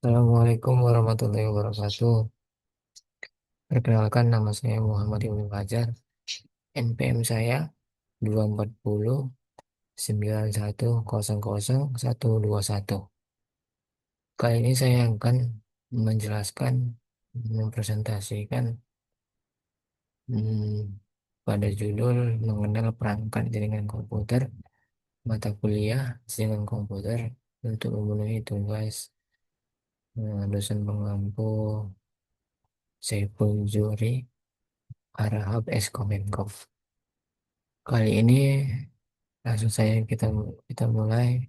Assalamualaikum warahmatullahi wabarakatuh. Perkenalkan nama saya Muhammad Ibnu Fajar. NPM saya 24091000121. Kali ini saya akan menjelaskan, mempresentasikan hmm, pada judul mengenal perangkat jaringan komputer, mata kuliah jaringan komputer untuk memenuhi tugas dosen pengampu Saiful Juri Harahap Eskomenkov. Kali ini langsung saya kita mulai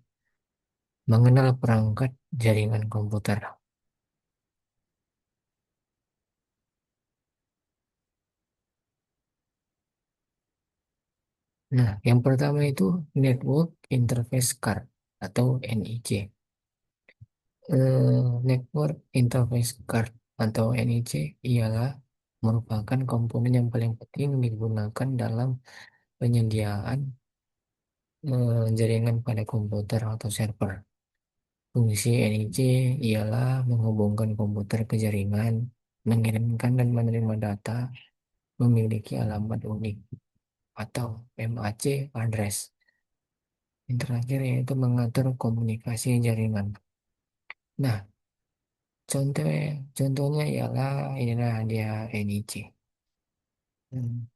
mengenal perangkat jaringan komputer. Nah, yang pertama itu Network Interface Card atau NIC. Network Interface Card atau NIC ialah merupakan komponen yang paling penting digunakan dalam penyediaan jaringan pada komputer atau server. Fungsi NIC ialah menghubungkan komputer ke jaringan, mengirimkan dan menerima data, memiliki alamat unik atau MAC address. Yang terakhir yaitu mengatur komunikasi jaringan. Nah, contoh contohnya ialah inilah dia NIC. Hmm.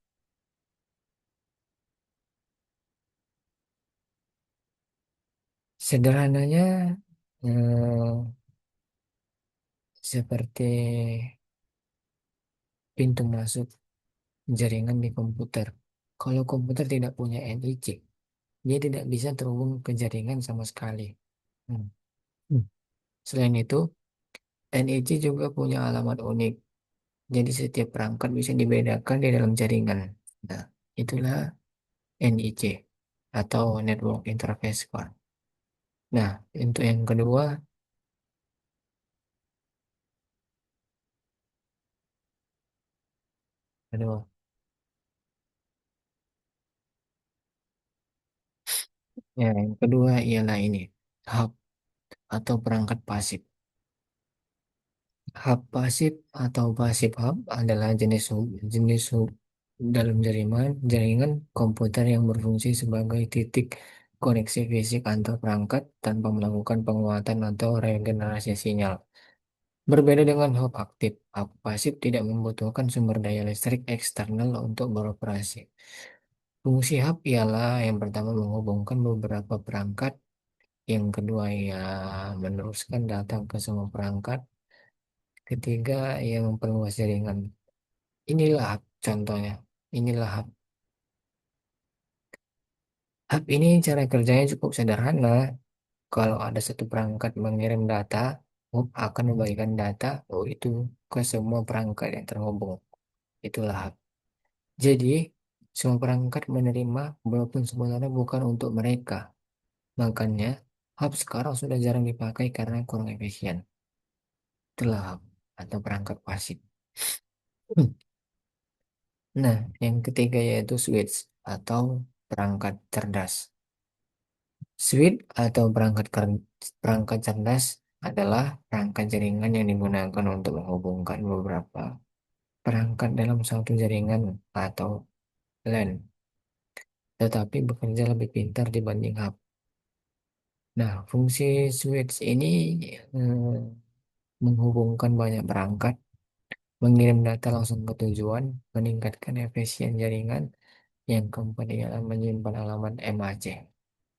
Sederhananya seperti pintu masuk jaringan di komputer. Kalau komputer tidak punya NIC, dia tidak bisa terhubung ke jaringan sama sekali. Hmm. Hmm. Selain itu, NIC juga punya alamat unik. Jadi setiap perangkat bisa dibedakan di dalam jaringan. Nah, itulah NIC atau Network Interface Card. Nah, untuk yang kedua, aduh, ya, yang kedua ialah ini, hub atau perangkat pasif. Hub pasif atau pasif hub adalah jenis hub dalam jaringan komputer yang berfungsi sebagai titik koneksi fisik antar perangkat tanpa melakukan penguatan atau regenerasi sinyal. Berbeda dengan hub aktif, hub pasif tidak membutuhkan sumber daya listrik eksternal untuk beroperasi. Fungsi hub ialah yang pertama menghubungkan beberapa perangkat, yang kedua ya meneruskan data ke semua perangkat, ketiga yang memperluas jaringan. Inilah hub contohnya. Inilah hub. Hub ini cara kerjanya cukup sederhana. Kalau ada satu perangkat mengirim data, hub akan membagikan data itu ke semua perangkat yang terhubung. Itulah hub. Jadi, semua perangkat menerima walaupun sebenarnya bukan untuk mereka. Makanya, hub sekarang sudah jarang dipakai karena kurang efisien. Itulah hub atau perangkat pasif. Nah, yang ketiga yaitu switch atau perangkat cerdas. Switch atau perangkat cerdas adalah perangkat jaringan yang digunakan untuk menghubungkan beberapa perangkat dalam satu jaringan atau LAN, tetapi bekerja lebih pintar dibanding hub. Nah, fungsi switch ini eh, menghubungkan banyak perangkat, mengirim data langsung ke tujuan, meningkatkan efisien jaringan yang keempat ialah menyimpan alamat MAC.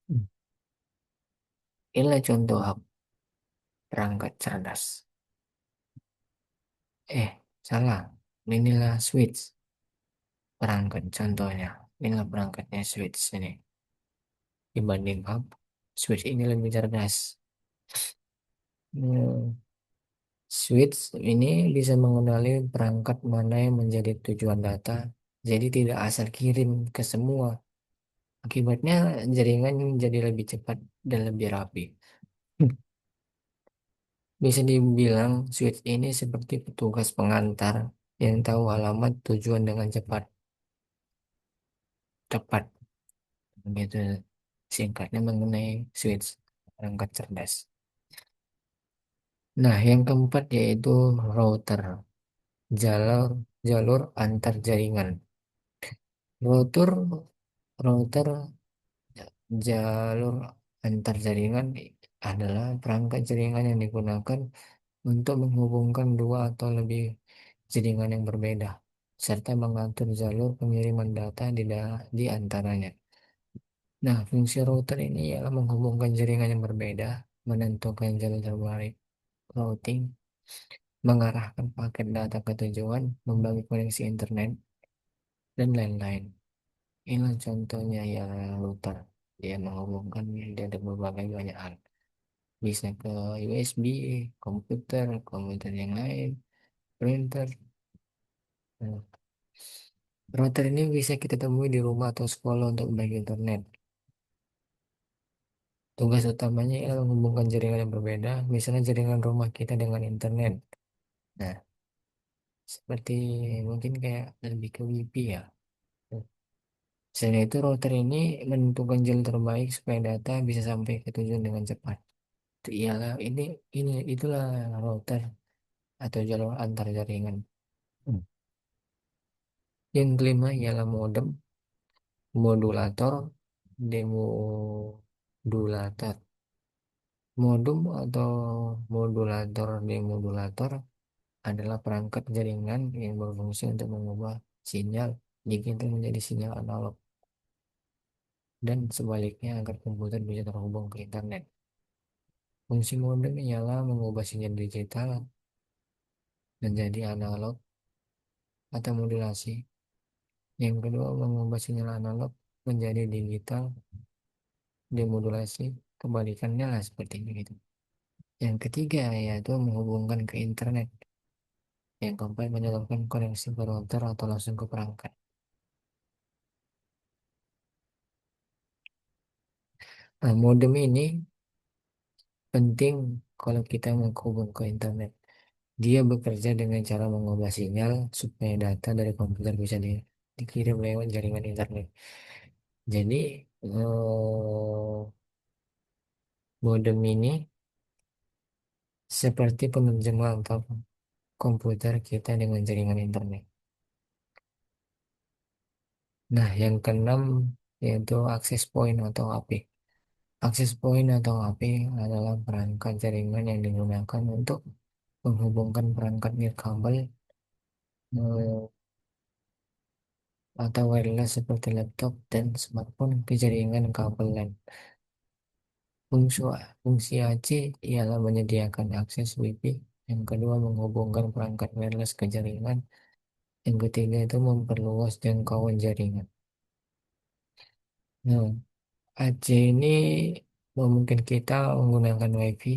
Hmm. Inilah contoh hub perangkat cerdas. Eh, salah. Inilah switch perangkat contohnya. Inilah perangkatnya switch ini. Dibanding hub, switch ini lebih cerdas. Hmm, Switch ini bisa mengenali perangkat mana yang menjadi tujuan data, jadi tidak asal kirim ke semua. Akibatnya jaringan jadi lebih cepat dan lebih rapi. Hmm. Bisa dibilang switch ini seperti petugas pengantar yang tahu alamat tujuan dengan cepat, tepat. Begitu singkatnya mengenai switch perangkat cerdas. Nah, yang keempat yaitu router, jalur jalur antar jaringan. Router router jalur antar jaringan adalah perangkat jaringan yang digunakan untuk menghubungkan dua atau lebih jaringan yang berbeda, serta mengatur jalur pengiriman data di antaranya. Nah, fungsi router ini ialah menghubungkan jaringan yang berbeda, menentukan jalur terbaik routing, mengarahkan paket data ke tujuan, membagi koneksi internet, dan lain-lain. Inilah contohnya ya router. Dia menghubungkan dari berbagai banyak hal. Bisa ke USB, komputer yang lain, printer. Nah, router ini bisa kita temui di rumah atau sekolah untuk berbagi internet. Tugas utamanya ialah menghubungkan jaringan yang berbeda, misalnya jaringan rumah kita dengan internet. Nah, seperti mungkin kayak lebih ke WiFi ya. Selain itu, router ini menentukan jalur terbaik supaya data bisa sampai ke tujuan dengan cepat. Itu ialah ini itulah router atau jalur antar jaringan. Hmm. Yang kelima ialah modem, modulator, demodulator. Modem atau demodulator adalah perangkat jaringan yang berfungsi untuk mengubah sinyal digital menjadi sinyal analog dan sebaliknya agar komputer bisa terhubung ke internet. Fungsi modem ialah mengubah sinyal digital menjadi analog atau modulasi. Yang kedua, mengubah sinyal analog menjadi digital demodulasi. Kebalikannya lah seperti ini gitu. Yang ketiga yaitu menghubungkan ke internet. Yang keempat, menyalurkan koneksi ke router atau langsung ke perangkat. Nah, modem ini penting kalau kita menghubung ke internet. Dia bekerja dengan cara mengubah sinyal supaya data dari komputer bisa dikirim lewat jaringan internet. Jadi, modem ini seperti penerjemah untuk komputer kita dengan jaringan internet. Nah, yang keenam yaitu access point atau AP. Access point atau AP adalah perangkat jaringan yang digunakan untuk menghubungkan perangkat nirkabel eh, atau wireless seperti laptop dan smartphone ke jaringan kabel LAN. Fungsi, fungsi AC ialah menyediakan akses WiFi. Yang kedua, menghubungkan perangkat wireless ke jaringan. Yang ketiga itu memperluas jangkauan jaringan. Nah, AC ini memungkinkan kita menggunakan WiFi.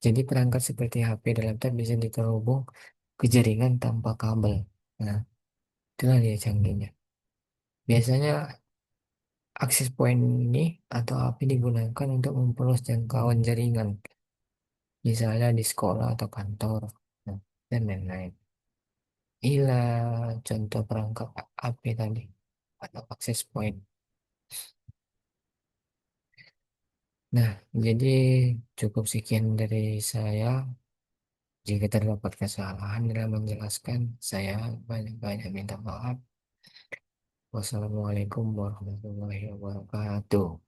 Jadi perangkat seperti HP dan laptop bisa terhubung ke jaringan tanpa kabel. Nah, itulah dia canggihnya. Biasanya akses point ini atau API digunakan untuk memperluas jangkauan jaringan, misalnya di sekolah atau kantor, nah, dan lain-lain. Inilah contoh perangkat API tadi atau akses point. Nah, jadi cukup sekian dari saya. Jika terdapat kesalahan dalam menjelaskan, saya banyak-banyak minta maaf. Wassalamualaikum warahmatullahi wabarakatuh.